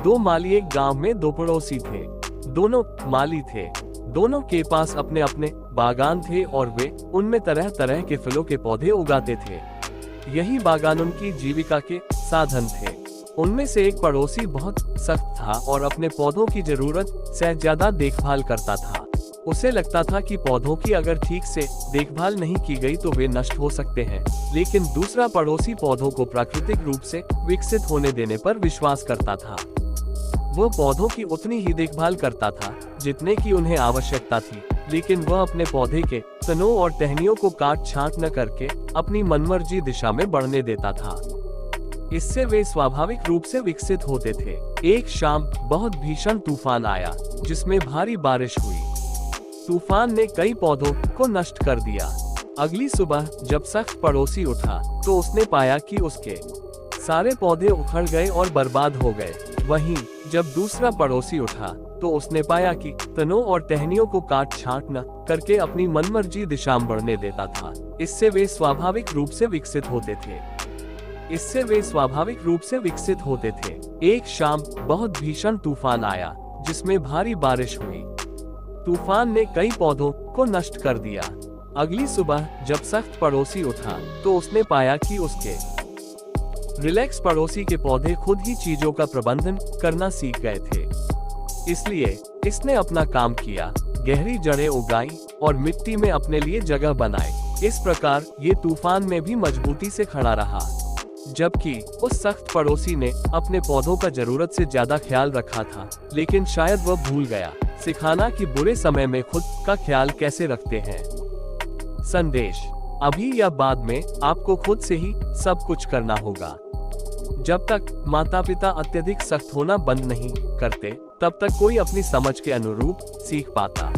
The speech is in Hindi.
दो माली एक गांव में दो पड़ोसी थे। दोनों माली थे। दोनों के पास अपने अपने बागान थे और वे उनमें तरह तरह के फलों के पौधे उगाते थे। यही बागान उनकी जीविका के साधन थे। उनमें से एक पड़ोसी बहुत सख्त था और अपने पौधों की जरूरत से ज्यादा देखभाल करता था। उसे लगता था कि पौधों की अगर ठीक से देखभाल नहीं की गई तो वे नष्ट हो सकते हैं। लेकिन दूसरा पड़ोसी पौधों को प्राकृतिक रूप से विकसित होने देने पर विश्वास करता था। वह पौधों की उतनी ही देखभाल करता था जितने की उन्हें आवश्यकता थी, लेकिन वह अपने पौधे के तनों और टहनियों को काट छांट न करके अपनी मनमर्जी दिशा में बढ़ने देता था। इससे वे स्वाभाविक रूप से विकसित होते थे। एक शाम बहुत भीषण तूफान आया जिसमें भारी बारिश हुई। तूफान ने कई पौधों को नष्ट कर दिया। अगली सुबह जब सख्त पड़ोसी उठा तो उसने पाया कि उसके सारे पौधे उखड़ गए और बर्बाद हो गए। वहीं जब दूसरा पड़ोसी उठा तो उसने पाया कि तनों और टहनियों को काट छांट न करके अपनी मनमर्जी दिशा में बढ़ने देता था। इससे वे स्वाभाविक रूप से विकसित होते थे। एक शाम बहुत भीषण तूफान आया जिसमें भारी बारिश हुई। तूफान ने कई पौधों को नष्ट कर दिया। अगली सुबह जब सख्त पड़ोसी उठा तो उसने पाया कि उसके रिलैक्स पड़ोसी के पौधे खुद ही चीजों का प्रबंधन करना सीख गए थे। इसलिए इसने अपना काम किया, गहरी जड़ें उगाई और मिट्टी में अपने लिए जगह बनाई। इस प्रकार ये तूफान में भी मजबूती से खड़ा रहा। जबकि उस सख्त पड़ोसी ने अपने पौधों का जरूरत से ज्यादा ख्याल रखा था, लेकिन शायद वह भूल गया सिखाना कि बुरे समय में खुद का ख्याल कैसे रखते हैं। संदेश: अभी या बाद में आपको खुद से ही सब कुछ करना होगा। जब तक माता पिता अत्यधिक सख्त होना बंद नहीं करते, तब तक कोई अपनी समझ के अनुरूप सीख पाता।